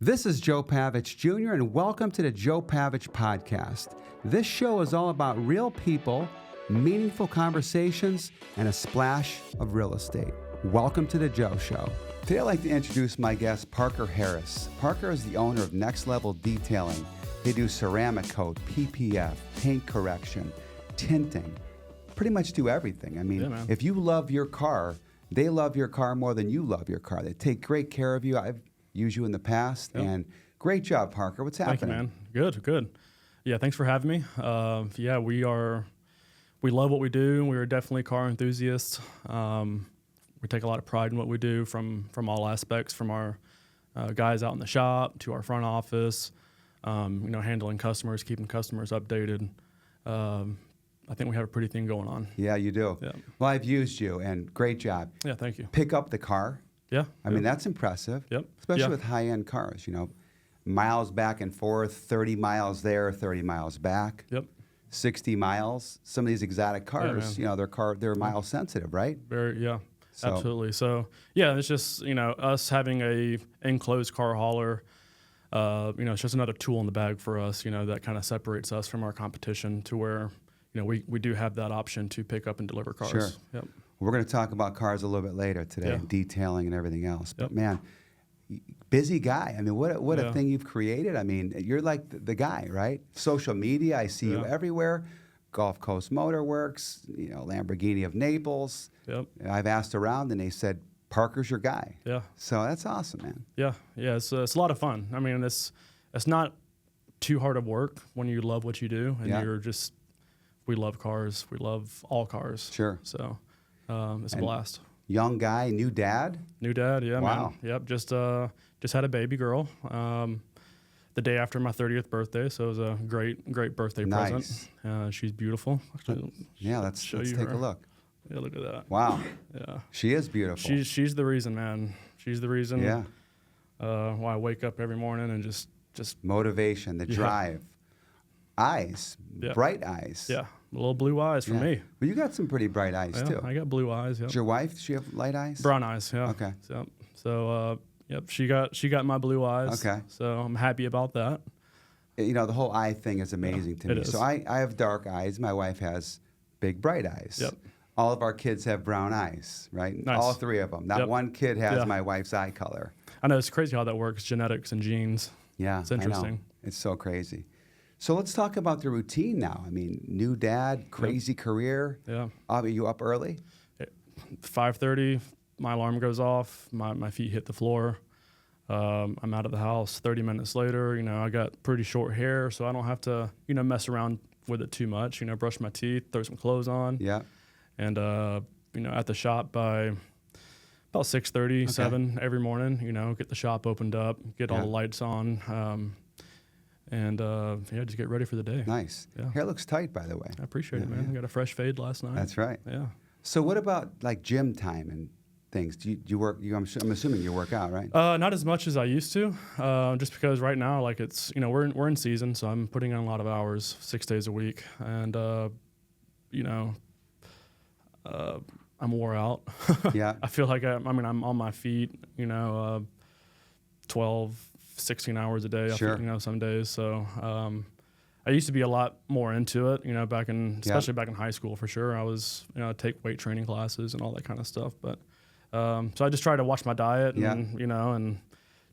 This is Joe Pavich Jr., and welcome to the Joe Pavich Podcast. This show is all about real people, meaningful conversations, and a splash of real estate. Welcome to the Joe Show. Today I'd like to introduce my guest, Parker Harris. Parker is the owner of Next Level Detailing. They do ceramic coat, PPF, paint correction, tinting, pretty much do everything. I mean, if you love your car, they love your car more than you love your car. They take great care of you. I've used you in the past, and great job, Parker. What's happening? Thank you, man. Good. Yeah, thanks for having me. We love what we do. We are definitely car enthusiasts. We take a lot of pride in what we do from all aspects, from our guys out in the shop to our front office, handling customers, keeping customers updated. I think we have a pretty thing going on. Yeah, you do. Yeah. Well, I've used you, and great job. Yeah, thank you. Pick up the car. Yeah. I mean, that's impressive. Yep. Especially with high-end cars, miles back and forth, 30 miles there, 30 miles back. Yep. 60 miles. Some of these exotic cars, they're mile sensitive, right? Absolutely. So, it's just, us having a enclosed car hauler, it's just another tool in the bag for us, that kind of separates us from our competition to where, we do have that option to pick up and deliver cars. Sure. Yep. We're going to talk about cars a little bit later today, detailing and everything else. But man, busy guy. I mean, what a thing you've created. I mean, you're like the guy, right? Social media, I see you everywhere. Gulf Coast Motor Works, Lamborghini of Naples. Yep. I've asked around, and they said Parker's your guy. Yeah. So that's awesome, man. Yeah. It's a lot of fun. I mean, it's not too hard of work when you love what you do, and we love cars. We love all cars. Sure. So. It's a blast. Young guy, new dad? New dad, yeah, wow. Man. Yep, just had a baby girl the day after my 30th birthday, so it was a great birthday present. She's beautiful. Actually, let's take a look. Yeah, look at that. Wow. Yeah. She is beautiful. She's the reason, man. She's the reason why I wake up every morning and just motivation, the drive. Eyes, bright eyes. Yeah, little blue eyes for me. Well, you got some pretty bright eyes, too. I got blue eyes, Does your wife, does she have light eyes? Brown eyes, yeah. Okay. So, she got my blue eyes. Okay. So I'm happy about that. The whole eye thing is amazing to me. Is. So I have dark eyes. My wife has big, bright eyes. Yep. All of our kids have brown eyes, right? Nice. All three of them. Not one kid has my wife's eye color. I know, it's crazy how that works, genetics and genes. Yeah, it's interesting. I know. It's so crazy. So let's talk about the routine now. I mean, new dad, crazy career. Yeah. Are you up early? 5:30, my alarm goes off. My feet hit the floor. I'm out of the house 30 minutes later. I got pretty short hair, so I don't have to, mess around with it too much. Brush my teeth, throw some clothes on. Yeah. And, at the shop by about 6:30, 7 every morning, get the shop opened up, get all the lights on. And just get ready for the day. Nice. Yeah. Hair looks tight, by the way. I appreciate it, man. I got a fresh fade last night. That's right. Yeah. So what about like gym time and things? Do you work? I'm assuming you work out, right? Not as much as I used to, just because right now, like it's we're in season, so I'm putting in a lot of hours, 6 days a week, and I'm wore out. Yeah. I feel like I'm on my feet, 12. 16 hours a day, sure. Some days. So I used to be a lot more into it, especially back in high school for sure. I was, take weight training classes and all that kind of stuff. But so I just try to watch my diet and, and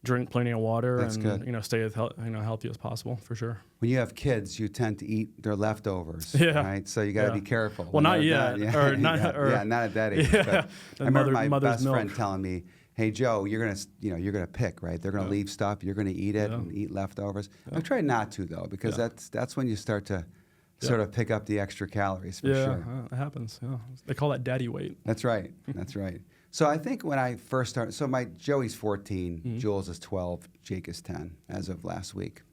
drink plenty of water. That's and, good. Stay as healthy as possible for sure. When you have kids, you tend to eat their leftovers, right? So you got to be careful. Well, not yet. Not at that age. Yeah. I remember my best milk. friend telling me, "Hey Joe, you're gonna pick, right? They're gonna leave stuff. You're gonna eat it and eat leftovers." I've tried not to though, because that's when you start to sort of pick up the extra calories for sure. Yeah, it happens. Yeah, they call that daddy weight. That's right. That's right. So I think when I first started, so my Joey's 14, Jules is 12, Jake is 10 as of last week.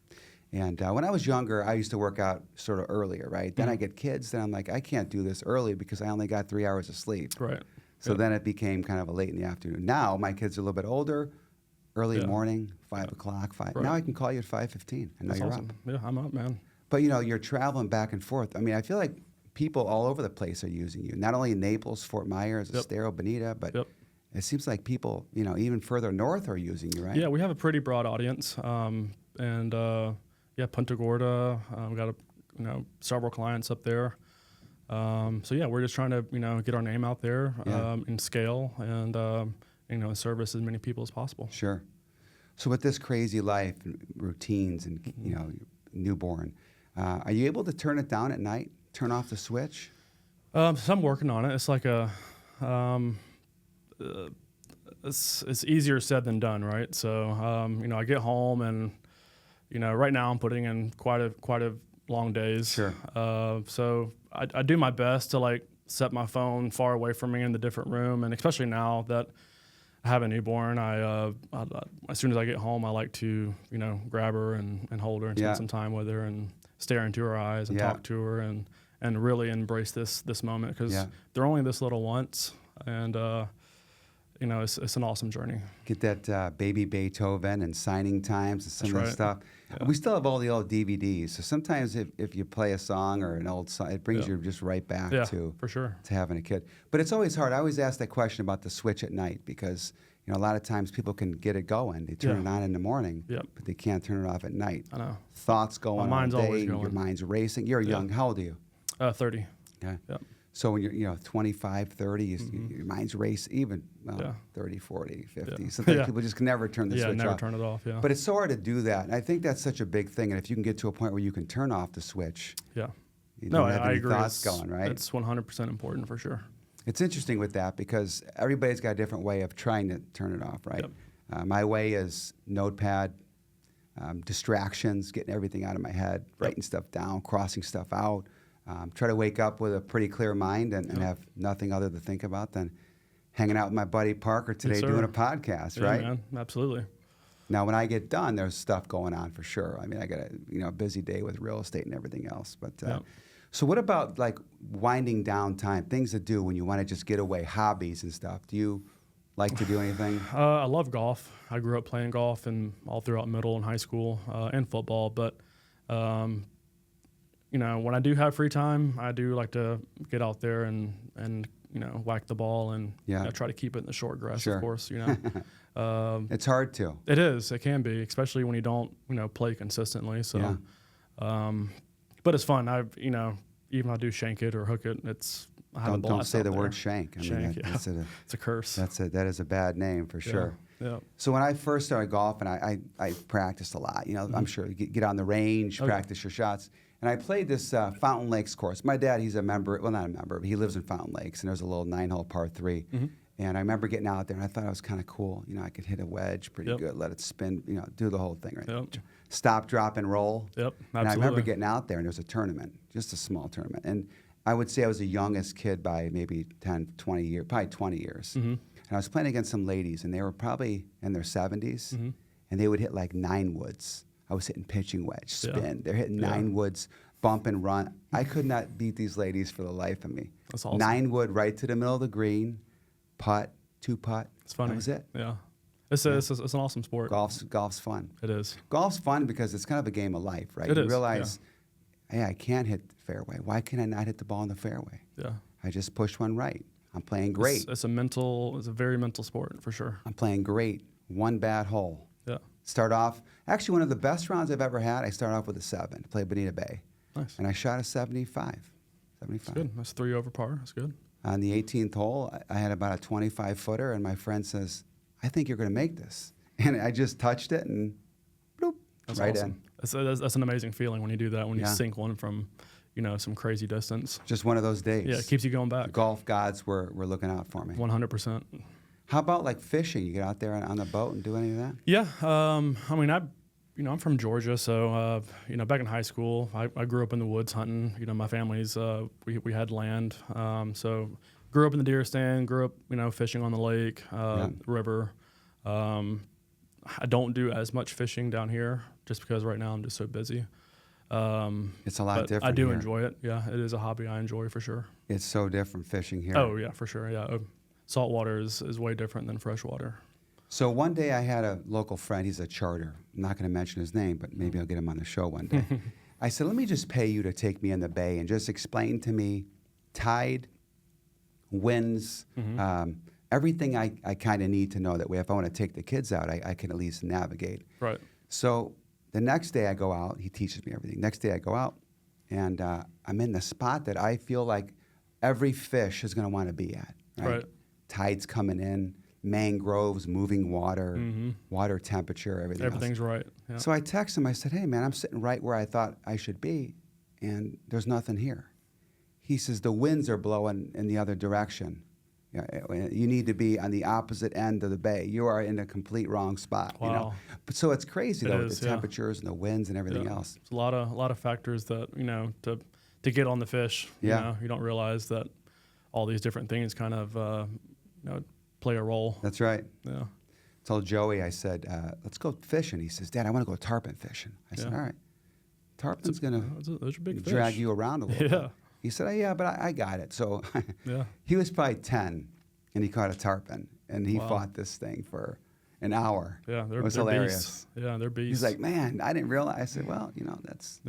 And when I was younger, I used to work out sort of earlier, right? Then I get kids, then I'm like, I can't do this early because I only got 3 hours of sleep. Right. So then it became kind of a late in the afternoon. Now my kids are a little bit older, early morning, 5 o'clock, 5. Right. Now I can call you at 5:15. I know you're awesome. up. Yeah, I'm up, man. But you're traveling back and forth. I mean, I feel like people all over the place are using you. Not only in Naples, Fort Myers, Estero, Bonita, but it seems like people, even further north are using you, right? Yeah, we have a pretty broad audience. Punta Gorda, we got several clients up there. We're just trying to, get our name out there and scale and, service as many people as possible. Sure. So with this crazy life and routines and, newborn, are you able to turn it down at night, turn off the switch? So I'm working on it. It's like it's easier said than done, right? So, I get home and, right now I'm putting in quite a long days. Sure. So I do my best to set my phone far away from me in the different room, and especially now that I have a newborn, I as soon as I get home, I like to grab her and hold her and spend some time with her and stare into her eyes and talk to her and really embrace this moment, because they're only this little once, and it's an awesome journey. Get that baby Beethoven and signing times and some of that stuff. Yeah. We still have all the old DVDs, so sometimes if you play a song or an old song, it brings you just right back to for sure to having a kid. But it's always hard. I always ask that question about the switch at night, because a lot of times people can get it going. They turn it on in the morning, but they can't turn it off at night. I know. Thoughts going My mind's all day, always going. your mind's racing. You're young. How old are you? 30. Okay. Yep. So when you're 25, 30, your mind's racing, even 30, 40, 50. Yeah. Sometimes people just can never turn the switch off. Yeah, never turn it off, But it's so hard to do that. And I think that's such a big thing. And if you can get to a point where you can turn off the switch, you don't have any agree. thoughts going, right? It's 100% important for sure. It's interesting with that, because everybody's got a different way of trying to turn it off, right? Yep. My way is notepad, distractions, getting everything out of my head, writing stuff down, crossing stuff out. Try to wake up with a pretty clear mind and have nothing other to think about than hanging out with my buddy Parker today doing a podcast, right? Man, absolutely. Now, when I get done, there's stuff going on for sure. I mean, I got a busy day with real estate and everything else. But so what about winding down time, things to do when you want to just get away, hobbies and stuff? Do you like to do anything? I love golf. I grew up playing golf and all throughout middle and high school and football. But when I do have free time, I do like to get out there and whack the ball and try to keep it in the short grass, of course. It's hard to. It is. It can be, especially when you don't play consistently. So, but it's fun. Even I do shank it or hook it. I have a blast. Don't say the there. word shank. I mean, it's a curse. That is a bad name for sure. Yeah. So when I first started golfing, I practiced a lot. I'm sure you get on the range, practice your shots. And I played this Fountain Lakes course. My dad, he's a member, well, not a member, but he lives in Fountain Lakes, and there's a little 9-hole par 3. And I remember getting out there, and I thought it was kind of cool. I could hit a wedge pretty good, let it spin, do the whole thing, right? Stop, drop, and roll. Yep, absolutely. And I remember getting out there, and there was a tournament, just a small tournament. And I would say I was the youngest kid by maybe 10, 20 years, probably 20 years. And I was playing against some ladies, and they were probably in their 70s, and they would hit 9 woods. I was hitting pitching wedge, spin. They're hitting 9 woods, bump and run. I could not beat these ladies for the life of me. That's awesome. 9 wood right to the middle of the green, putt, 2 putt. It's funny. That was it. Yeah. It's an awesome sport. Golf's fun. It is. Golf's fun because it's kind of a game of life, right? You realize, hey, I can't hit the fairway. Why can I not hit the ball in the fairway? Yeah. I just pushed one right. I'm playing great. It's a very mental sport for sure. I'm playing great. 1 bad hole. Yeah. Start off, actually one of the best rounds I've ever had, I started off with a 7, played Bonita Bay. Nice. And I shot a 75. That's good. That's 3 over par. That's good. On the 18th hole, I had about a 25-footer, and my friend says, I think you're going to make this. And I just touched it and bloop, that's right awesome. in. That's an amazing feeling when you do that, when you sink one from, some crazy distance. Just one of those days. Yeah, it keeps you going back. The golf gods were looking out for me. 100%. How about fishing? You get out there on the boat and do any of that? Yeah. I'm from Georgia, so back in high school, I grew up in the woods hunting. My family's we had land, so grew up in the deer stand. Grew up, fishing on the lake, river. I don't do as much fishing down here just because right now I'm just so busy. It's a lot different. I do here. enjoy it. Yeah, it is a hobby I enjoy for sure. It's so different fishing here. Oh yeah, for sure. Yeah, saltwater is way different than freshwater. So one day I had a local friend. He's a charter. I'm not going to mention his name, but maybe I'll get him on the show one day. I said, let me just pay you to take me in the bay and just explain to me tide, winds, everything I kind of need to know. That way, if I want to take the kids out, I can at least navigate. Right. So the next day I go out, he teaches me everything. Next day I go out, and I'm in the spot that I feel like every fish is going to want to be at. Right? Tides coming in, mangroves, moving water, water temperature, Everything's right. Yeah. So I text him. I said, "Hey, man, I'm sitting right where I thought I should be, and there's nothing here." He says, "The winds are blowing in the other direction. You need to be on the opposite end of the bay. You are in a complete wrong spot." Wow. You know? But so it's crazy though, with the temperatures and the winds and everything else. It's a lot of factors that to get on the fish. You don't realize that all these different things kind of play a role. That's right. Yeah. Told Joey, I said, "Let's go fishing." He says, "Dad, I want to go tarpon fishing." I said, "All right, tarpon's gonna drag you around a little bit." He said, "Oh, yeah, but I got it." So he was probably 10, and he caught a tarpon, and he fought this thing for an hour. Yeah, it was hilarious. Beasts. Yeah, they're beasts. He's like, "Man, I didn't realize." I said, "Well, that's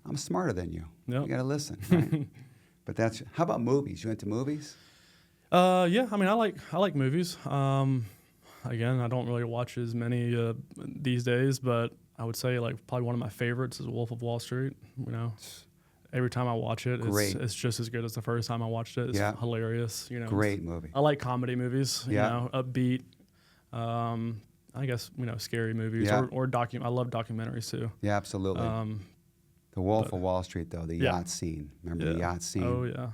I'm smarter than you. Yep. You got to listen." Right? But how about movies? You into movies? Yeah, I mean, I like movies. Again, I don't really watch as many these days, but I would say probably one of my favorites is Wolf of Wall Street. Every time I watch it, it's just as good as the first time I watched it. It's hilarious. Great movie. I like comedy movies. Upbeat. I guess scary movies or I love documentaries too. Yeah, absolutely. The Wolf of Wall Street, though, the yacht scene. Remember the yacht scene? Oh yeah,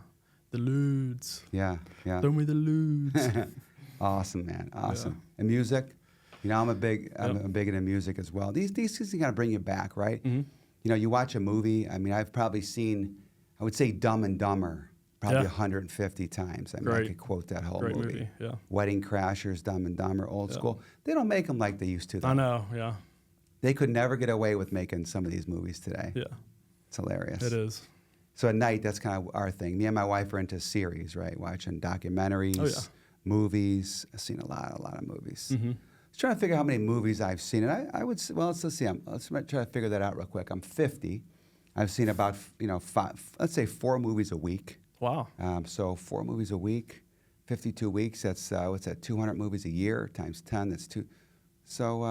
the lewds. Yeah. Throw me the lewds. Awesome, man. Awesome. Yeah. And music. I'm big into music as well. These things kind of bring you back, right? Mm-hmm. You watch a movie. I mean, I've probably seen, I would say, Dumb and Dumber probably 150 times. I mean, I could quote that whole movie. Yeah. Wedding Crashers, Dumb and Dumber, old school. They don't make them like they used to, though. I know, yeah. They could never get away with making some of these movies today. Yeah. It's hilarious. It is. So at night, that's kind of our thing. Me and my wife are into series, right? Watching documentaries, movies. I've seen a lot of movies. Mm-hmm. I was trying to figure out how many movies I've seen, and I would say, well, let's see. Let's try to figure that out real quick. I'm 50. I've seen about 4 movies a week. Wow. So 4 movies a week, 52 weeks. That's what's that? 200 movies a year times 10. That's 2. So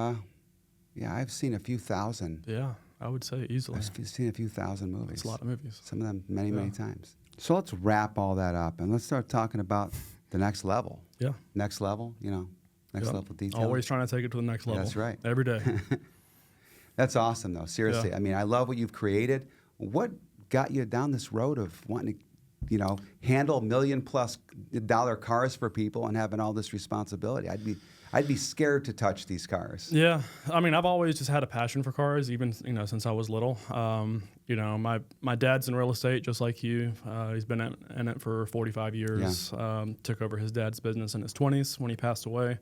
I've seen a few thousand. Yeah, I would say easily. I've seen a few thousand movies. That's a lot of movies. Some of them many times. So let's wrap all that up and let's start talking about the next level. Yeah. Next level. Next level detail. Always trying to take it to the next level. That's right. Every day. That's awesome, though. Seriously. Yeah. I mean, I love what you've created. What got you down this road of wanting to, handle $1 million+ cars for people and having all this responsibility? I'd be scared to touch these cars. Yeah. I mean, I've always just had a passion for cars, even, since I was little. My dad's in real estate, just like you. He's been in it for 45 years. Yeah. Took over his dad's business in his 20s when he passed away.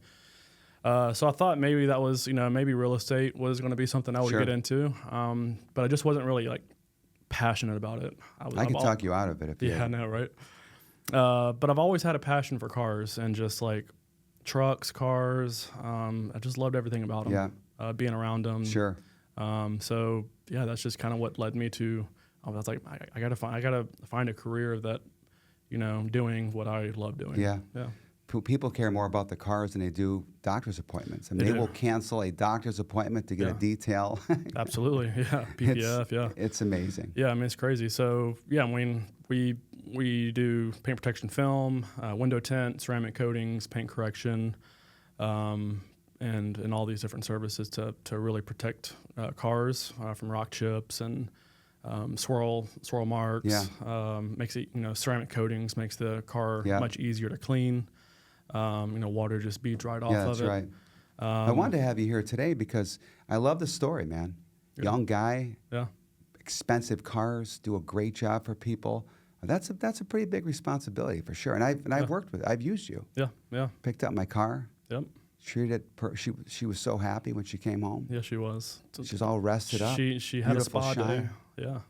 So I thought maybe that was, maybe real estate was going to be something I would get into. But I just wasn't really passionate about it. I can talk you out of it if you. Yeah, I know, right? But I've always had a passion for cars and just trucks, cars. I just loved everything about them. Yeah. Being around them. Sure. So yeah, that's just kind of what led me to. I was like, I gotta find a career that, doing what I love doing. Yeah. Yeah. People care more about the cars than they do doctor's appointments. I mean, they will cancel a doctor's appointment to get a detail. Absolutely, yeah. PPF, It's amazing. Yeah, I mean, it's crazy. So, yeah, I mean, we do paint protection film, window tint, ceramic coatings, paint correction, and all these different services to really protect cars from rock chips and swirl marks. Yeah. Makes it, ceramic coatings makes the car much easier to clean. Water just beads right off of it. Yeah, that's right. I wanted to have you here today because I love the story, man. Yeah. Young guy, expensive cars, do a great job for people. That's a pretty big responsibility for sure. And I've worked with, I've used you. Yeah. Picked up my car. Yep. Treated she was so happy when she came home. Yeah, she was. She's all rested up. She had a spa day. Yeah.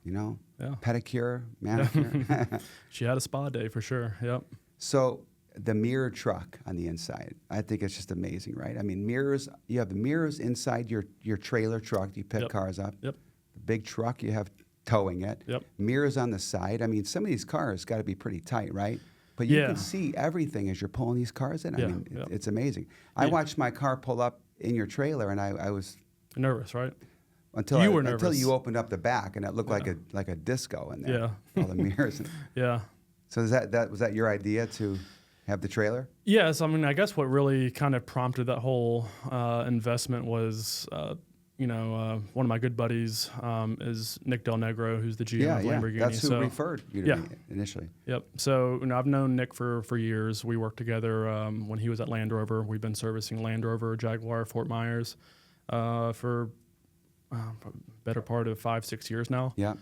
Pedicure, manicure. She had a spa day for sure. Yep. So the mirror truck on the inside, I think it's just amazing, right? I mean, mirrors. You have the mirrors inside your trailer truck. You pick cars up. Yep. The big truck, you have towing it. Yep. Mirrors on the side. I mean, some of these cars got to be pretty tight, right? but you can see everything as you're pulling these cars in. I mean, it's amazing. I watched my car pull up in your trailer, and I was nervous, right? Until you opened up the back, and it looked like a disco in there. Yeah, all the mirrors. Yeah. So was that your idea to have the trailer? Yes. I mean, I guess what really kind of prompted that whole investment was, one of my good buddies is Nick Del Negro, who's the GM of Lamborghini. That's who referred you to me initially. Yep. So I've known Nick for years. We worked together when he was at Land Rover. We've been servicing Land Rover, Jaguar, Fort Myers for better part of 5-6 years now. Yeah.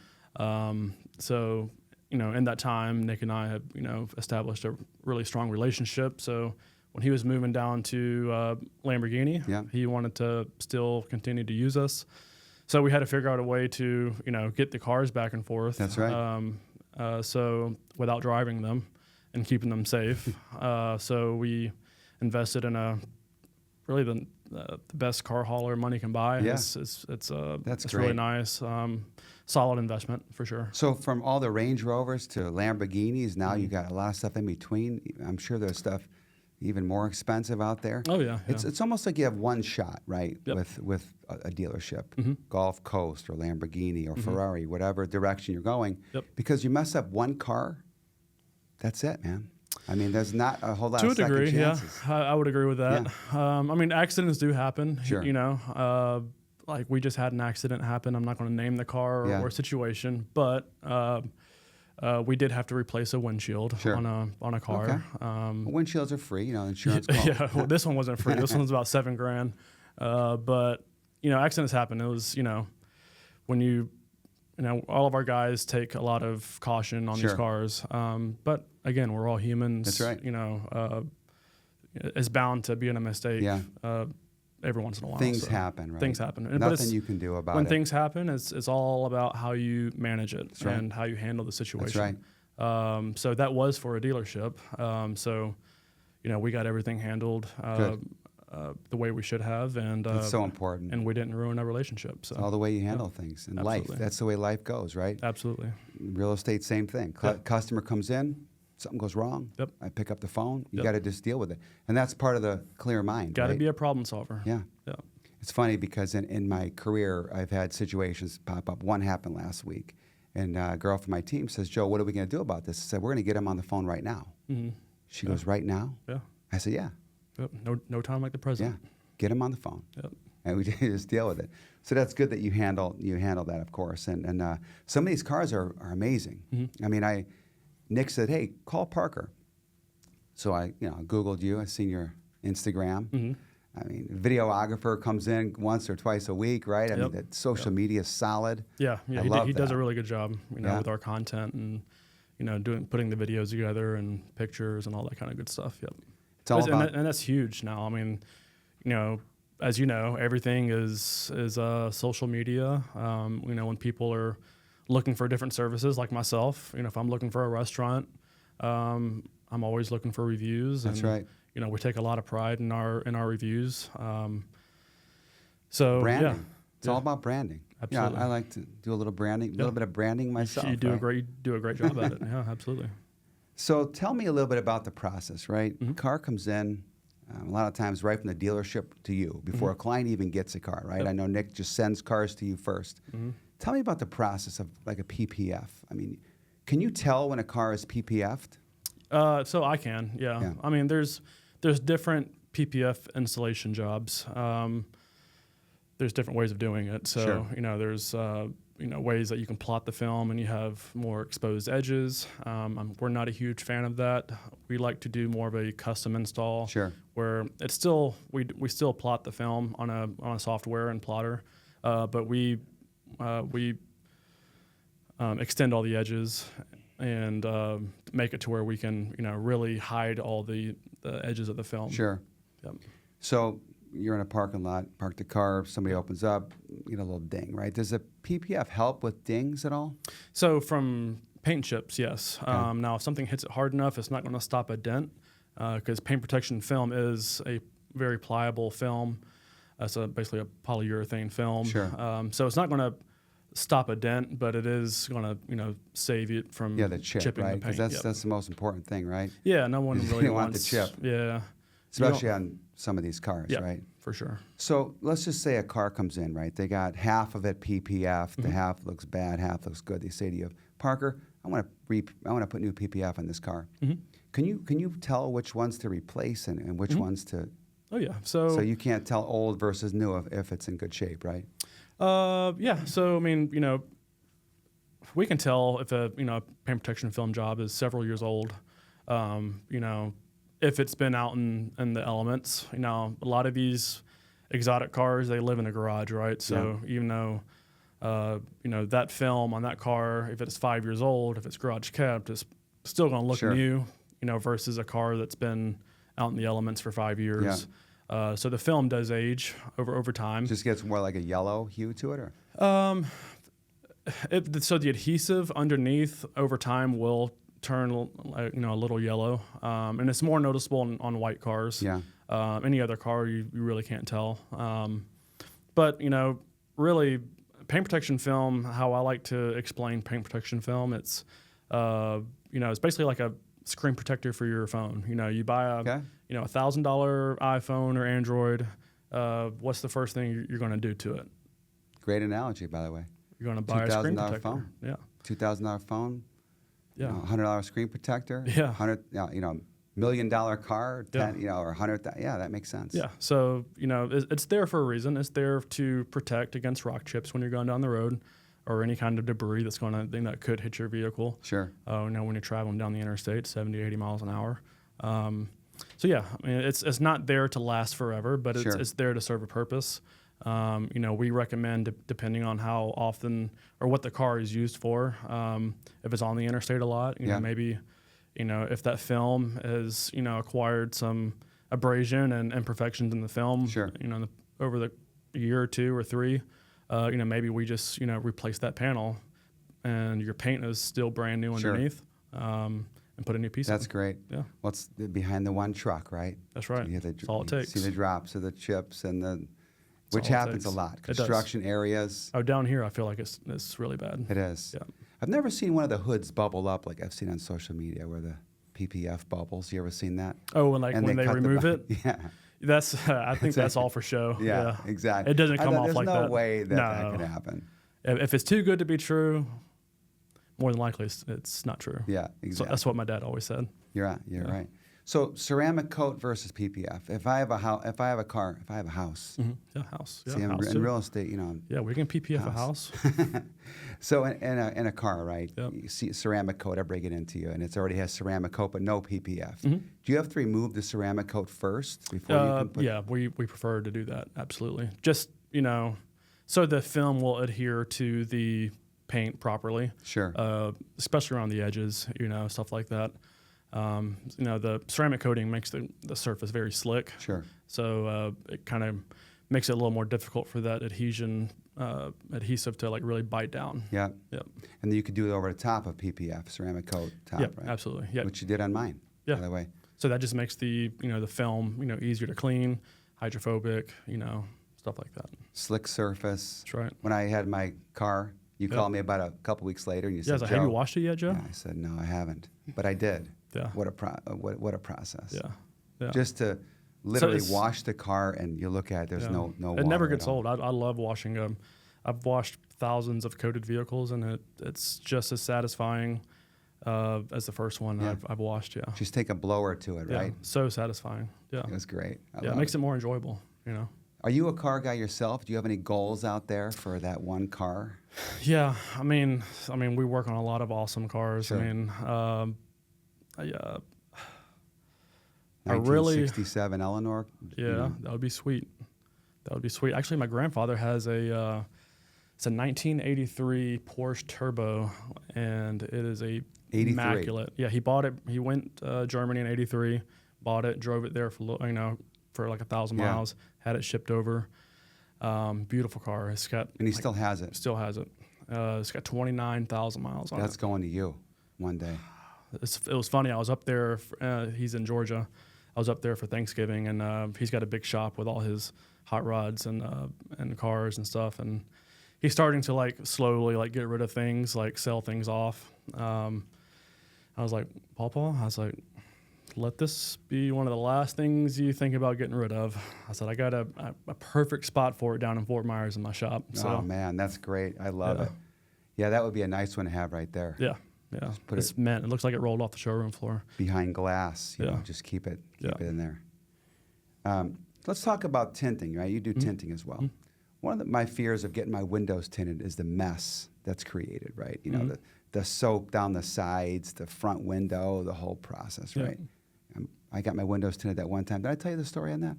So in that time, Nick and I have established a really strong relationship. So when he was moving down to Lamborghini, he wanted to still continue to use us. So we had to figure out a way to get the cars back and forth. That's right. So without driving them and keeping them safe. So we invested in really the best car hauler money can buy. Yeah. It's really nice. Solid investment for sure. So from all the Range Rovers to Lamborghinis, now you got a lot of stuff in between. I'm sure there's stuff even more expensive out there. Oh yeah. It's almost like you have one shot, right? Yep. With a dealership, Gulf Coast or Lamborghini or Ferrari, whatever direction you're going. Yep. Because you mess up one car, that's it, man. I mean, there's not a whole lot to of second degree, chances. I would agree with that. Yeah. I mean, accidents do happen. Sure. Like we just had an accident happen. I'm not going to name the car or situation, but we did have to replace a windshield on a car. Okay. Windshields are free, insurance. Yeah, well, this one wasn't free. This one's about $7,000. But accidents happen. It was when all of our guys take a lot of caution on these cars. But again, we're all humans. That's right. It's bound to be in a mistake. Yeah. Every once in a while. Things happen, right? Things happen. Nothing you can do about it. When things happen, it's all about how you manage it and how you handle the situation. That's right. So that was for a dealership. So we got everything handled the way we should have, and it's so important. And we didn't ruin our relationship. So it's all the way you handle things in life. That's the way life goes, right? Absolutely. Real estate, same thing. Customer comes in, something goes wrong. Yep. I pick up the phone. You got to just deal with it, and that's part of the clear mind. Got to right? be a problem solver. Yeah. Yeah. It's funny because in my career, I've had situations pop up. One happened last week, and a girl from my team says, "Joe, what are we going to do about this?" I said, "We're going to get him on the phone right now." Mm-hmm. She goes, "Right now?" Yeah. I said, "Yeah." Yep. No time like the present. Yeah. Get him on the phone. Yep. And we just deal with it. So that's good that you handle that, of course. And some of these cars are amazing. Mm-hmm. I mean, Nick said, "Hey, call Parker." So I Googled you. I seen your Instagram. Mm-hmm. I mean, videographer comes in once or twice a week, right? I mean, that social media is solid. Yeah. He does a really good job, with our content and putting the videos together and pictures and all that kind of good stuff. Yep. It's all about, and that's huge now. I mean, as you know, everything is social media. When people are looking for different services, like myself, if I'm looking for a restaurant, I'm always looking for reviews. That's right. We take a lot of pride in our reviews. So branding. Yeah. It's all about branding. Absolutely. Yeah, I like to do a little branding, a little bit of branding myself. You do a great job at it. Yeah, absolutely. So tell me a little bit about the process, right? Mm-hmm. Car comes in, a lot of times right from the dealership to you before a client even gets a car, right? Yep. I know Nick just sends cars to you first. Mm-hmm. Tell me about the process of like a PPF. I mean, can you tell when a car is PPF'd? So I can, yeah. I mean, there's different PPF installation jobs. There's different ways of doing it. So, there's ways that you can plot the film and you have more exposed edges. We're not a huge fan of that. We like to do more of a custom install. Sure. Where it's still we still plot the film on a software and plotter, but we extend all the edges and make it to where we can really hide all the edges of the film. Sure. Yep. So you're in a parking lot, park the car, somebody opens up, you get a little ding, right? Does a PPF help with dings at all? So from paint chips, yes. Okay. Now, if something hits it hard enough, it's not going to stop a dent because paint protection film is a very pliable film. It's basically a polyurethane film. Sure. So it's not going to stop a dent, but it is going to save it from the chip, chipping right? the paint. Because that's the most important thing, right? Yeah, no one really You want wants the chip. Yeah, Especially on some of these cars, right? For sure. So let's just say a car comes in, right? They got half of it PPF, the half looks bad, half looks good. They say to you, Parker, I want to put new PPF on this car. Can you tell which ones to replace and which ones to? Oh yeah. So you can't tell old versus new if it's in good shape, right? Yeah. So I mean, we can tell if a paint protection film job is several years old. If it's been out in the elements. A lot of these exotic cars, they live in a garage, right? So even though that film on that car, if it's 5 years old, if it's garage kept, it's still going to look new, versus a car that's been out in the elements for 5 years. So the film does age over time. Just gets more like a yellow hue to it, or? So the adhesive underneath over time will turn a little yellow, and it's more noticeable on white cars. Any other car you really can't tell. But really, paint protection film, how I like to explain paint protection film, it's it's basically like a screen protector for your phone. You buy a $1,000 iPhone or Android. What's the first thing you're going to do to it? Great analogy, by the way. You're going to buy a screen protector. Phone. Yeah. $2,000 phone. Yeah. $100 screen protector. Yeah. $100 $1 million car. 10, or 100. Yeah, that makes sense. Yeah. So it's there for a reason. It's there to protect against rock chips when you're going down the road, or any kind of debris that's going to that could hit your vehicle. Sure. When you're traveling down the interstate, 70, 80 miles an hour. So yeah, I mean, it's not there to last forever, but it's there to serve a purpose. We recommend, depending on how often or what the car is used for, if it's on the interstate a lot, maybe, if that film has, acquired some abrasion and imperfections in the film, over the year or two or three, maybe we just, replace that panel and your paint is still brand new underneath. And put a new piece. That's great. Yeah. What's behind the one truck, right? That's right. That's all it takes. See the drops of the chips which happens a lot. Construction areas. Oh, down here I feel like it's really bad. It is. Yeah. I've never seen one of the hoods bubble up like I've seen on social media where the PPF bubbles. You ever seen that? Oh, when they remove it? Yeah. That's I think that's all for show. Yeah, exactly. It doesn't come off like that. There's no way that could happen. If it's too good to be true, more than likely it's not true. Yeah, exactly. So that's what my dad always said. You're right. So ceramic coat versus PPF. If I have a house. Mm-hmm. Yeah, house. Yeah, See, in real estate, Yeah, we can PPF a house. So in a car, right? Yep. You see ceramic coat. I bring it into you, and it already has ceramic coat, but no PPF. Mm-hmm. Do you have to remove the ceramic coat first before you can put? Yeah, we prefer to do that. Absolutely. Just so the film will adhere to the paint properly. Sure. Especially around the edges, stuff like that. The ceramic coating makes the surface very slick. Sure. So it kind of makes it a little more difficult for that adhesive to really bite down. Yeah. Yep. And then you could do it over the top of PPF, ceramic coat top, Yep, right? absolutely. Yeah. Which you did on mine, by the way. So that just makes the film easier to clean, hydrophobic, stuff like that. Slick surface. That's right. When I had my car, you called me about a couple weeks later and you said, Joe, have you washed it yet, Joe? Yeah, I said, no, I haven't. But I did. Yeah. What a process. Yeah. Just to literally wash the car and you look at it, there's no water. It never gets old. I love washing them. I've washed thousands of coated vehicles and it's just as satisfying as the first one I've washed. Yeah. Just take a blower to it, right? So satisfying. Yeah. It was great. It makes it more enjoyable, Are you a car guy yourself? Do you have any goals out there for that one car? Yeah, I mean, we work on a lot of awesome cars. Sure. I mean, 1967 Eleanor. Yeah, that would be sweet. Actually, my grandfather has it's a 1983 Porsche Turbo, and it is a 83. immaculate. Yeah, he bought it. He went Germany in '83, bought it, drove it there for for like 1,000 miles, had it shipped over. Beautiful car. It's got. And he still has it. Still has it. It's got 29,000 miles on it. That's going to you one day. It was funny. I was up there. He's in Georgia. I was up there for Thanksgiving, and he's got a big shop with all his hot rods and cars and stuff. And he's starting to like slowly like get rid of things, like sell things off. I was like, Pawpaw, I was like, let this be one of the last things you think about getting rid of. I said, I got a perfect spot for it down in Fort Myers in my shop. So, oh man, that's great. I love it. Yeah, that would be a nice one to have right there. Yeah. Yeah. It's meant. It looks like it rolled off the showroom floor. Behind glass. You know, just keep it in there. Let's talk about tinting, right? You do tinting as well. One of my fears of getting my windows tinted is the mess that's created, right? You know, the soap down the sides, the front window, the whole process, right? I got my windows tinted that one time. Did I tell you the story on that?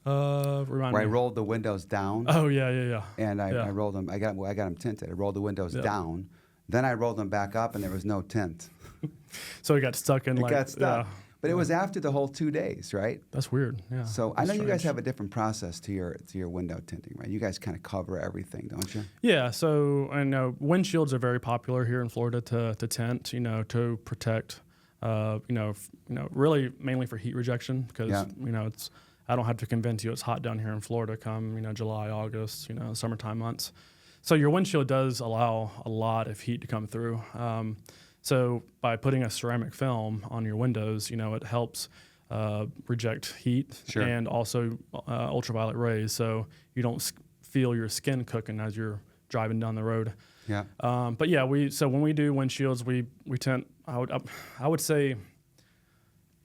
Remind me. I rolled the windows down. Oh yeah. And I rolled them. I got them tinted. I rolled the windows down. Then I rolled them back up, and there was no tint. So it got stuck in. It got stuck. But it was after the whole 2 days, right? That's weird. Yeah. So I know you guys have a different process to your window tinting, right? You guys kind of cover everything, don't you? Yeah. So I know windshields are very popular here in Florida to tint. You know, to protect. Really mainly for heat rejection because it's. I don't have to convince you it's hot down here in Florida come July, August, summertime months. So your windshield does allow a lot of heat to come through. So by putting a ceramic film on your windows, it helps reject heat and also ultraviolet rays, so you don't feel your skin cooking as you're driving down the road. Yeah. So when we do windshields, we tint. I would say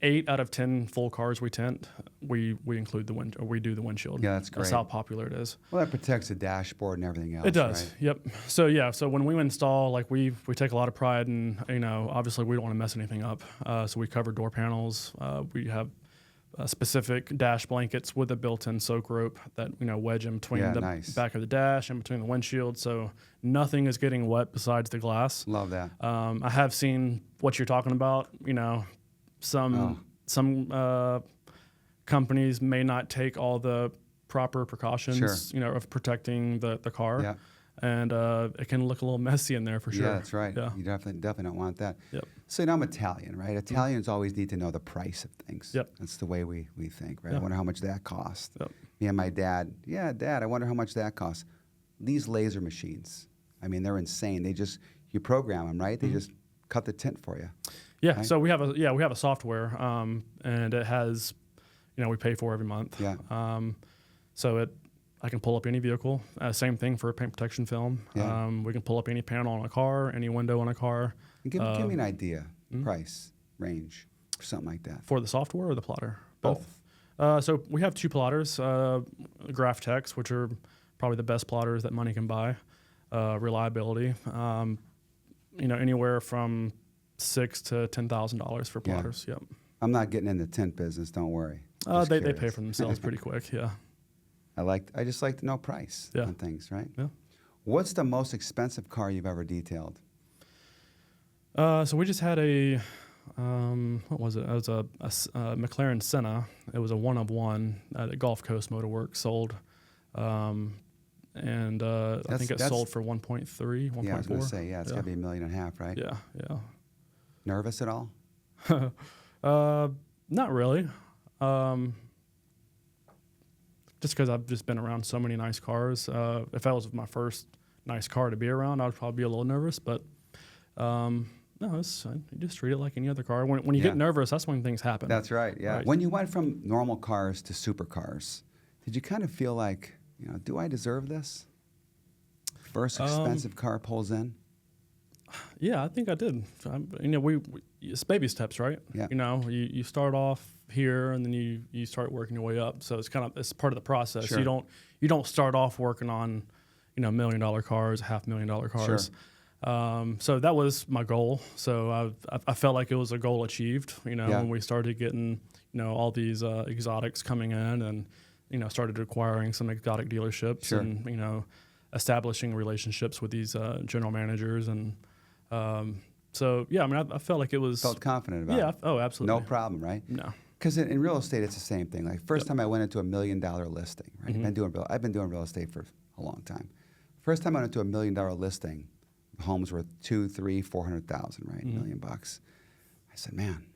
8 out of 10 full cars we tint, we include we do the windshield. Yeah, that's great. That's how popular it is. Well, that protects the dashboard and everything else. It does. Right? Yep. So when we install, like we take a lot of pride in, obviously we don't want to mess anything up. So we cover door panels. We have specific dash blankets with a built-in soak rope that wedge in between the back of the dash and between the windshield, so nothing is getting wet besides the glass. Love that. I have seen what you're talking about. Some companies may not take all the proper precautions, of protecting the car. Yeah. And it can look a little messy in there for sure. Yeah, that's right. Yeah. You definitely don't want that. Yep. So I'm Italian, right? Italians always need to know the price of things. Yep. That's the way we think, right? Yep. I wonder how much that costs. Yep. Me and my dad, Dad, I wonder how much that costs. These laser machines, I mean, they're insane. You program them, right? They just cut the tint for you. Yeah. Right? So we have a software, and it has, we pay for every month. Yeah. I can pull up any vehicle. Same thing for paint protection film. Yeah. We can pull up any panel on a car, any window on a car. Give me an idea, price, range, or something like that. For the software or the plotter? Both. So we have 2 plotters, Graph Techs, which are probably the best plotters that money can buy. Reliability, anywhere from $6,000 to $10,000 for plotters. Yeah. Yep. I'm not getting in the tint business. Don't worry. They pay for themselves pretty quick. Yeah. I just like to know price on things, right? Yeah. What's the most expensive car you've ever detailed? So we just had what was it? It was a McLaren Senna. It was a 1-of-1 at Gulf Coast Motor Works sold. I think it sold for 1.3, 1.4. Yeah, I was going to say, it's got to be $1.5 million, right? Yeah. Nervous at all? Not really. Just because I've just been around so many nice cars. If that was my first nice car to be around, I'd probably be a little nervous. But no, you just treat it like any other car. When you get nervous, that's when things happen. That's right. Yeah. Right. When you went from normal cars to supercars, did you kind of feel like, do I deserve this? First expensive car pulls in. Yeah, I think I did. It's baby steps, right? Yeah. You start off here and then you start working your way up. So it's part of the process. Sure. You don't start off working on, $1 million cars, $500,000 cars. Sure. So that was my goal. So I felt like it was a goal achieved. When we started getting all these exotics coming in and started acquiring some exotic dealerships and establishing relationships with these general managers and. I felt like it was... Felt confident about it. Yeah, oh, absolutely. No problem, right? No. Because in real estate, it's the same thing. Like first time I went into $1 million listing, right? Mm-hmm. I've been doing real estate for a long time. First time I went into $1 million listing, the homes were $200,000, $300,000, $400,000, right? $1 million bucks. I said, man,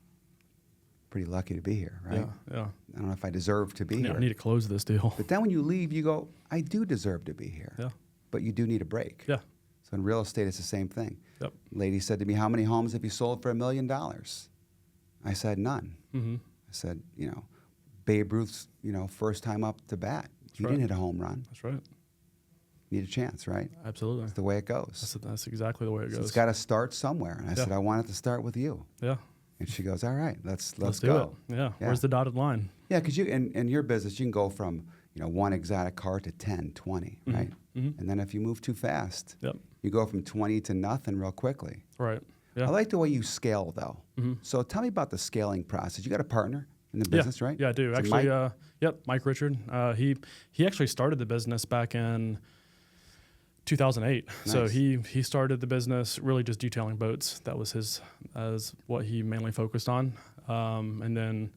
pretty lucky to be here, right? Yeah. I don't know if I deserve to be here. I need to close this deal. But then when you leave, you go, I do deserve to be here. Yeah. but you do need a break. Yeah. So in real estate, it's the same thing. Yep. Lady said to me, how many homes have you sold for $1 million? I said, none. Mm-hmm. I said, Babe Ruth's, first time up to bat. He didn't hit a home run. That's right. Need a chance, right? Absolutely. That's the way it goes. That's exactly the way it goes. So it's got to start somewhere. And I said, I want it to start with you. Yeah. And she goes, all right, let's do go. it. Yeah. Where's the dotted line? Yeah, because in your business, you can go from one exotic car to 10, 20, right? Mm-hmm. And then if you move too fast, Yep. you go from 20 to nothing real quickly. Right. Yeah. I like the way you scale, though. Mm-hmm. So tell me about the scaling process. You got a partner in the business, right? Yeah, I do. So Actually, Mike Richard. He actually started the business back in 2008. Nice. So he started the business really just detailing boats. That was as what he mainly focused on. And then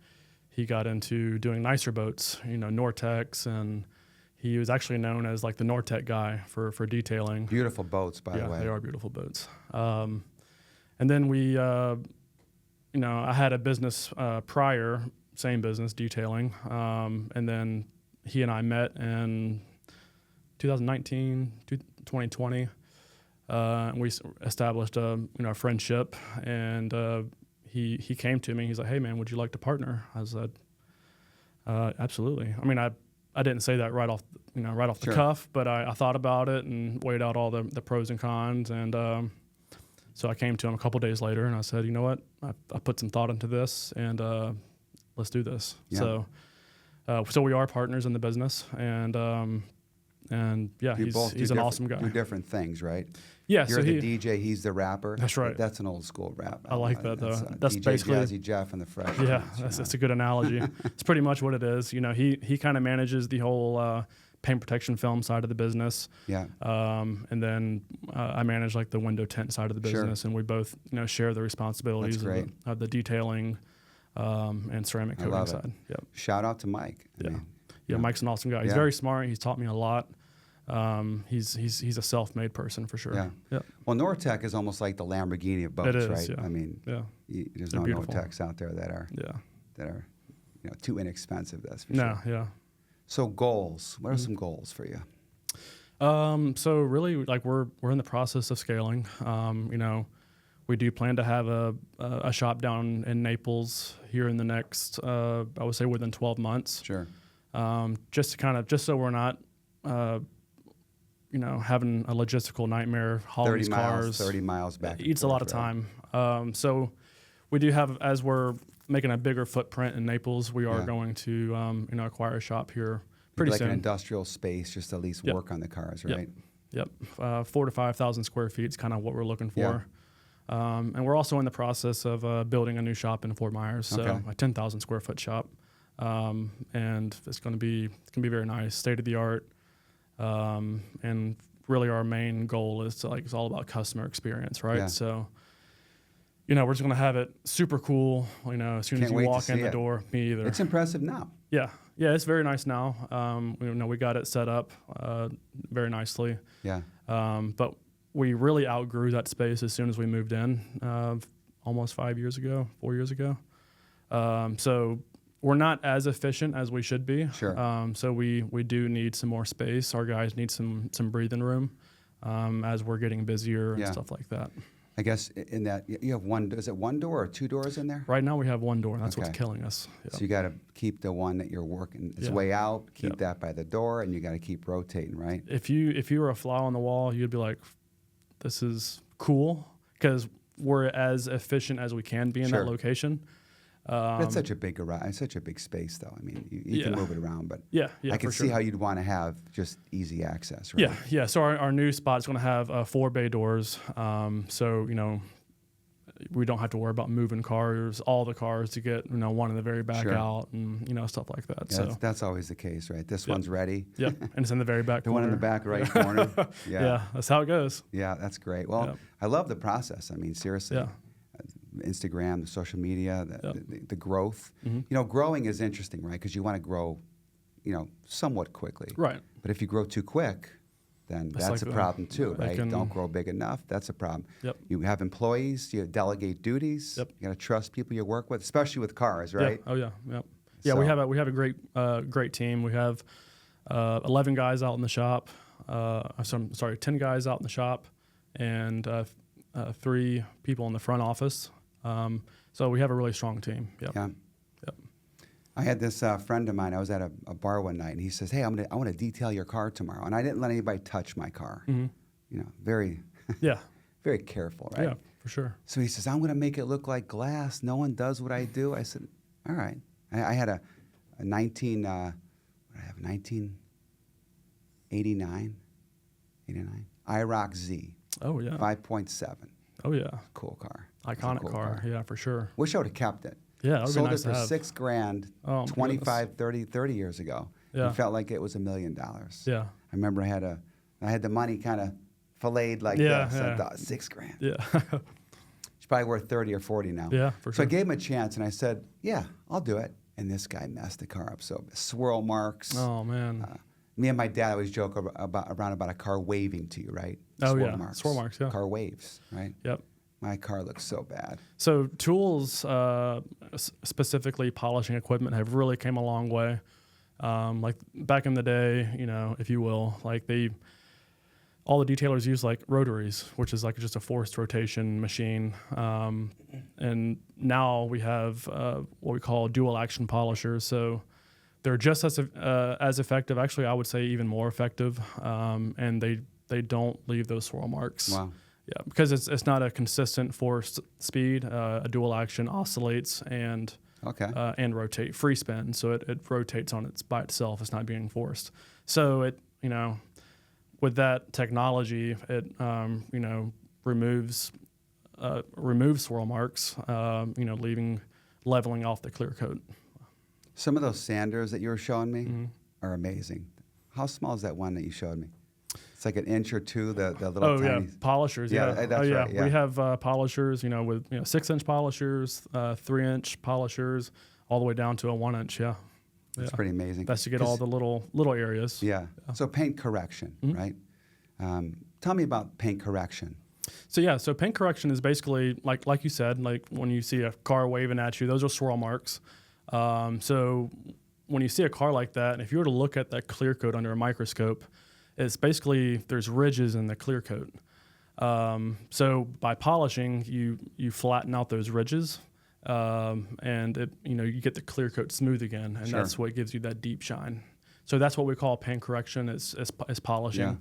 he got into doing nicer boats, Nortex, and he was actually known as like the Nortec guy for detailing. Beautiful boats, by the way. Yeah, they are beautiful boats. And then we, I had a business prior, same business, detailing. And then he and I met in 2019, 2020. And we established a friendship. And he came to me. He's like, "Hey, man, would you like to partner?" I said, "Absolutely." I mean, I didn't say that right off the cuff, but I thought about it and weighed out all the pros and cons. And so I came to him a couple days later and I said, "You know what? I put some thought into this and let's do this." Yeah. So we are partners in the business, and yeah, he's an awesome guy. Do different things, right? Yeah. You're so the DJ, he's the rapper. That's right. That's an old school rap. I like that though. That's DJ basically Jazzy Jeff and the Fresh. Yeah, Prince, that's a good analogy. It's pretty much what it is. He kind of manages the whole paint protection film side of the business. Yeah. And then I manage like the window tint side of the business, and we both share the responsibilities of the detailing and ceramic coating side. Yep. Shout out to Mike. Yeah, Mike's an awesome guy. He's very smart. He's taught me a lot. He's a self-made person for sure. Yeah. Yep. Well, Nortec is almost like the Lamborghini of boats, It is, right? yeah. I mean, there's They're no beautiful. Nortecs out there that are too inexpensive. That's for sure. Yeah. So goals. What are some goals for you? So really, like we're in the process of scaling. We do plan to have a shop down in Naples here in the next, I would say within 12 months. Sure. Just so we're not, having a logistical nightmare hauling these cars. 30 miles back. It eats a lot of time. So we do have, as we're making a bigger footprint in Naples, we are going to, acquire a shop here pretty soon. Like an industrial space, just at least work on the cars, right? Yep. 4,000 to 5,000 square feet is kind of what we're looking for. And we're also in the process of building a new shop in Fort Myers, so a 10,000 square foot shop. And it's going to be very nice, state of the art. And really our main goal is to it's all about customer experience, right? Yeah. So, we're just going to have it super cool, as soon as you walk in the door. Me either. It's impressive now. Yeah, it's very nice now. We got it set up very nicely. Yeah. But we really outgrew that space as soon as we moved in, almost 4 years ago. So we're not as efficient as we should be. Sure. So we do need some more space. Our guys need some breathing room as we're getting busier and stuff like that. I guess in that you have is it one door or two doors in there? Right now we have one door. That's what's killing us. Yep. So you got to keep the one that you're working its way out, keep that by the door, and you got to keep rotating, right? If you were a fly on the wall, you'd be like, this is cool, because we're as efficient as we can be in that location. It's such a big garage. It's such a big space, though. I mean, you can move it around, but I can see how you'd want to have just easy access, right? Yeah. So our new spot is going to have 4 bay doors. So we don't have to worry about moving all the cars to get one in the very back out, and stuff like that. Yeah, so that's always the case, right? This one's ready. Yep, and it's in the very back. The corner. one in the back right corner. Yeah, that's how it goes. Yeah, that's great. Well, I love the process. I mean, seriously. Yeah. Instagram, the social media, the growth. Mm-hmm. Growing is interesting, right? Because you want to grow, somewhat quickly. Right. But if you grow too quick, then that's a problem too, right? Don't grow big enough. That's a problem. Yep. You have employees. You delegate duties. Yep. You got to trust people you work with, especially with cars, right? Yeah. Oh yeah. Yep. Yeah. So. We have a great team. We have 11 guys out in the shop. 10 guys out in the shop, and 3 people in the front office. So we have a really strong team. Yep. Yeah. Yep. I had this friend of mine. I was at a bar one night, and he says, "Hey, I want to detail your car tomorrow." And I didn't let anybody touch my car. Mm-hmm. You know, very, Yeah. very careful, right? Yeah, for sure. So he says, "I'm going to make it look like glass. No one does what I do." I said, "All right." I had a 1989 IROC Z. Oh yeah. 5.7. Oh yeah. Cool car. Iconic Cool car. Yeah, for sure. Wish I would have kept it. Yeah, that would be Sold nice it for to have. $6,000 Oh, my 25, 30 years ago. Yeah. It felt like it was $1 million. Yeah. I remember I had the money kind of filleted like Yeah, this. yeah. I thought $6,000. Yeah. It's probably worth 30 or 40 now. Yeah, for So sure. I gave him a chance and I said, "Yeah, I'll do it." And this guy messed the car up. So swirl marks. Oh man. Me and my dad always joke around about a car waving to you, right? Oh, Swirl yeah. marks. Swirl marks, yeah. Car waves, right? Yep. My car looks so bad. So tools, specifically polishing equipment, have really came a long way. Like back in the day, you know, if you will, like all the detailers use like rotaries, which is like just a forced rotation machine. And now we have what we call dual action polishers. So they're just as effective. Actually, I would say even more effective. And they don't leave those swirl marks. Wow. Yeah, because it's not a consistent forced speed. A dual action oscillates and rotate, free spin, so it rotates by itself. It's not being forced. So with that technology, it removes swirl marks, leveling off the clear coat. Some of those sanders that you were showing me are amazing. How small is that one that you showed me? It's like an inch or two, the little tiny... Oh, yeah, polishers, yeah. That's right, yeah. We have polishers, with 6-inch polishers, 3-inch polishers, all the way down to a 1-inch, yeah. That's pretty amazing. That's to get all the little areas. Yeah. So paint correction, right? Tell me about paint correction. So paint correction is basically, like you said, like when you see a car waving at you, those are swirl marks. So when you see a car like that, and if you were to look at that clear coat under a microscope, it's basically there's ridges in the clear coat. So by polishing, you flatten out those ridges, and you get the clear coat smooth again, and that's what gives you that deep shine. So that's what we call paint correction is polishing.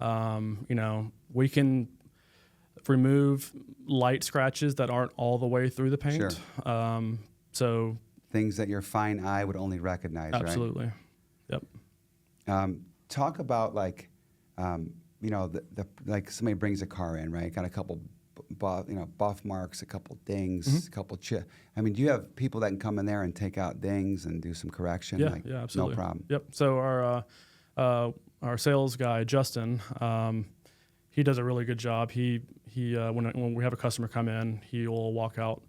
Yeah. We can remove light scratches that aren't all the way through the paint. Sure. So things that your fine eye would only recognize, absolutely. Right? Yep. Talk about like somebody brings a car in, right? Got a couple buff marks, a couple dings, a couple chip. I mean, do you have people that can come in there and take out dings and do some correction? Yeah, absolutely. No problem. Yep. So our sales guy Justin, he does a really good job. He when we have a customer come in, he will walk out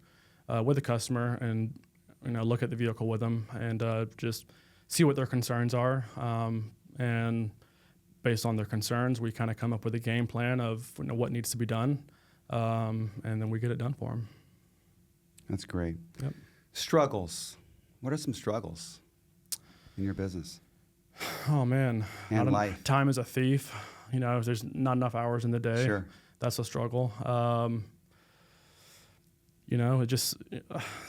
with the customer and look at the vehicle with them and just see what their concerns are. And based on their concerns, we kind of come up with a game plan of what needs to be done, and then we get it done for them. That's great. Yep. Struggles. What are some struggles in your business? Oh man, And life. Time is a thief. There's not enough hours in the day. Sure. That's a struggle. It just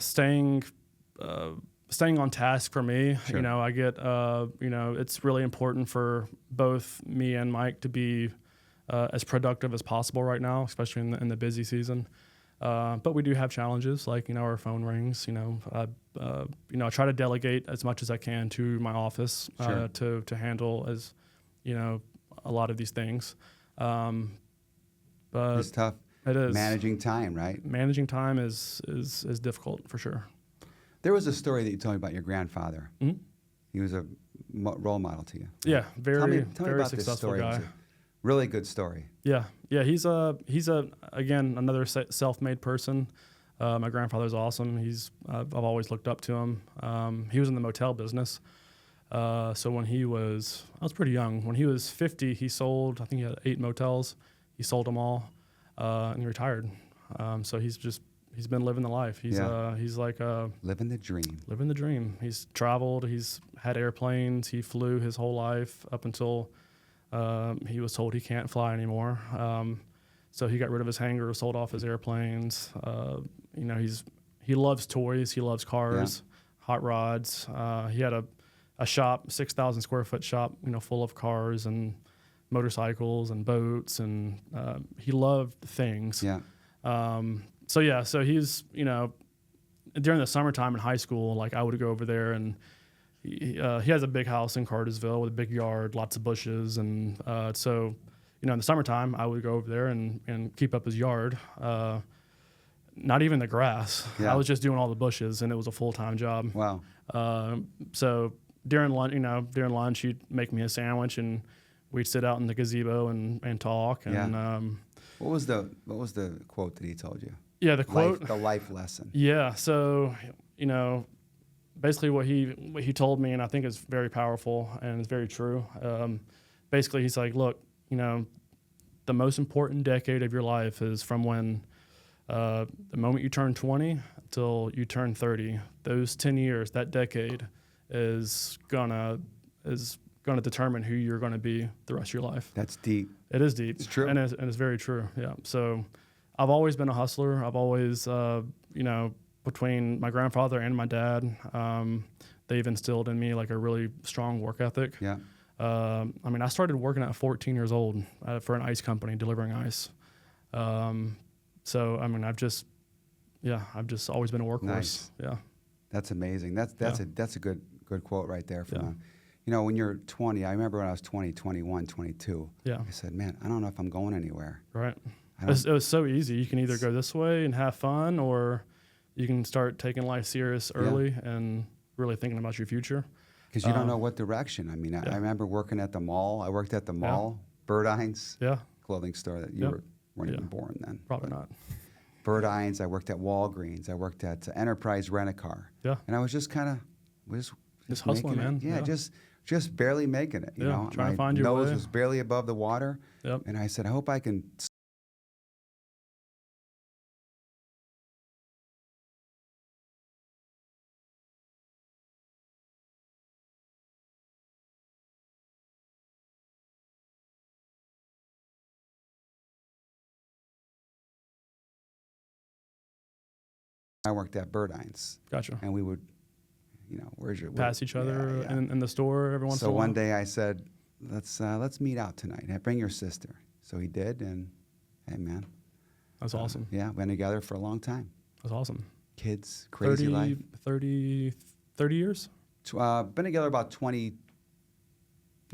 staying on task for me. Sure. I get, it's really important for both me and Mike to be as productive as possible right now, especially in the busy season. But we do have challenges, like, our phone rings. I try to delegate as much as I can to my office to handle a lot of these things. But it's tough. It is. Managing time, right? Managing time is difficult for sure. There was a story that you told me about your grandfather. Mm-hmm. He was a role model to you. Yeah, very tell me very about successful this story. guy. It was a really good story. Yeah. He's again another self-made person. My grandfather's awesome. I've always looked up to him. He was in the motel business. So when I was pretty young. When he was 50, he sold. I think he had 8 motels. He sold them all, and he retired. So he's been living the life. He's like living the dream. Living the dream. He's traveled. He's had airplanes. He flew his whole life up until He was told he can't fly anymore. So he got rid of his hangar, sold off his airplanes. You know, he loves toys. He loves cars, hot rods. He had a shop, 6,000 square foot shop, you know, full of cars and motorcycles and boats, and he loved things. Yeah. So he's, you know, during the summertime in high school, like I would go over there, and he has a big house in Cartersville with a big yard, lots of bushes, and so, you know, in the summertime I would go over there and keep up his yard. Not even the grass. Yeah. I was just doing all the bushes, and it was a full-time job. Wow. So during lunch, he'd make me a sandwich, and we'd sit out in the gazebo and talk. And what was the quote that he told you? Yeah, the quote. The life lesson. Yeah. So, you know, basically what he told me, and I think is very powerful and it's very true. Basically, he's like, look, you know, the most important decade of your life is from when the moment you turn 20 till you turn 30. Those 10 years, that decade, is gonna determine who you're gonna be the rest of your life. That's deep. It is deep. It's true. And it's very true. Yeah. So I've always been a hustler. I've always, you know, between my grandfather and my dad, they've instilled in me like a really strong work ethic. Yeah. I mean, I started working at 14 years old for an ice company, delivering ice. So, I mean, I've just always been a workhorse. Nice. Yeah. That's amazing. That's a good quote right there from you know, when you're 20, I remember when I was 20, 21, 22. Yeah. I said, man, I don't know if I'm going anywhere. Right. It was so easy. You can either go this way and have fun, or you can start taking life serious early and really thinking about your future. Because you don't know what you I mean, I remember working at the mall. I worked at the mall, Birdine's clothing store that you weren't even born then. Probably not. Birdine's, I worked at Walgreens. I worked at Enterprise Rent-A-Car. Yeah. And I was just kind of, just hustling, man. Yeah, just barely making it. You know, trying to find my your way. nose was barely above the water. Yep. And I said, I hope I can. I worked at Birdine's. Gotcha. And we would, you know, pass each other in the store every once in a while. So one day I said, let's meet out tonight. Bring your sister. So he did, and hey, man. That's awesome. Yeah, been together for a long time. That's awesome. Kids, crazy life. 30 years? Been together about 20,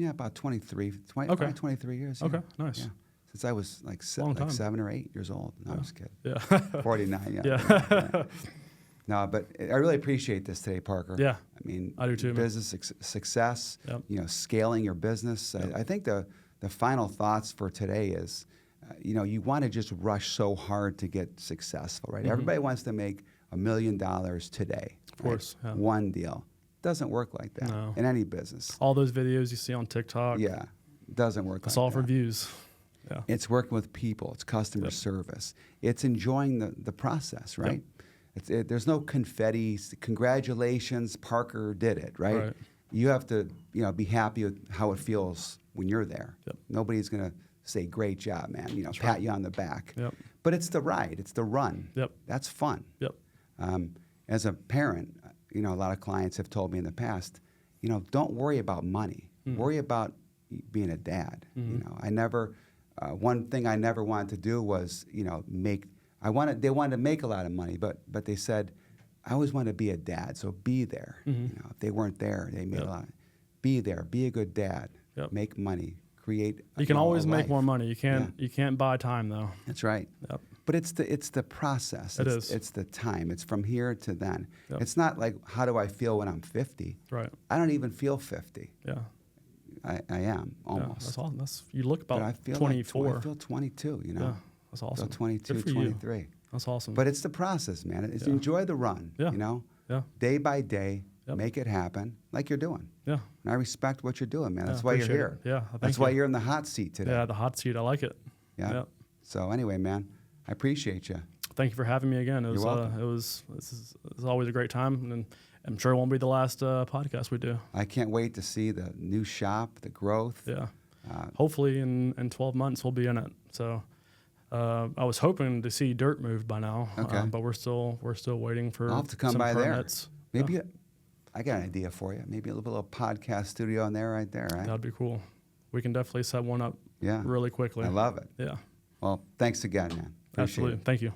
about 23, 23 years. Yeah. Okay, nice. Yeah. Since I was like 7 or 8 years old. No, I was kidding. Yeah. 49, yeah. No, but I really appreciate this today, Parker. Yeah. I mean, I do too, business success, you know, scaling your business. Yep. I think the final thoughts for today is, you know, you want to just rush so hard to get successful, right? Mm-hmm. Everybody wants to make $1 million today. Of course. Right? Yeah. One deal. Doesn't work like that in any business. All those videos you see on TikTok. Yeah. Doesn't work It's like all that. for views. Yeah. It's working with people. It's customer service. It's enjoying the process, right? Yep. There's no confetti. Congratulations, Parker did it, right? You have to, you know, be happy with how it feels when you're there. Yep. Nobody's going to say, great job, man, you know, pat you on the back. Yep. But it's the ride. It's the run. Yep. That's fun. Yep. As a parent, you know, a lot of clients have told me in the past, you know, don't worry about money. Mm-hmm. Worry about being a dad. Mm-hmm. You know, I never... one thing I never wanted to do was, you know, they wanted to make a lot of money, but they said, I always wanted to be a dad, so be there. Mm-hmm. You know, if they weren't there, they made a lot. Be there, be a good dad, make money, create. You can always make more money. You can't buy time though. That's right. Yep. But it's the process. It's the time. It's from here to then. Yep. It's not like, how do I feel when I'm 50? Right. I don't even feel 50. Yeah. I am almost. Yeah, that's awesome. You look about 24. I feel 22, you know. Yeah, that's awesome. I feel 22, 23. You. That's awesome. But it's the process, man. It's enjoy the run, you know. Yeah. Day by day, make it happen like you're doing. Yeah. And I respect what you're doing, man. That's why you're here. Yeah. That's why you're in the hot seat today. Yeah, the hot seat. I like it. Yeah. So anyway, man, I appreciate you. Thank you for having me again. You're welcome. This is always a great time, and I'm sure it won't be the last podcast we do. I can't wait to see the new shop, the growth. Yeah. hopefully in 12 months we'll be in it. So I was hoping to see dirt moved by now, Okay. but we're still waiting for I'll have to come some by permits. there. Maybe I got an idea for you. Maybe a little podcast studio in there, right there, right? That'd be cool. We can definitely set one up really quickly. I love it. Yeah. Well, thanks again, man. Appreciate Absolutely. it. Thank you.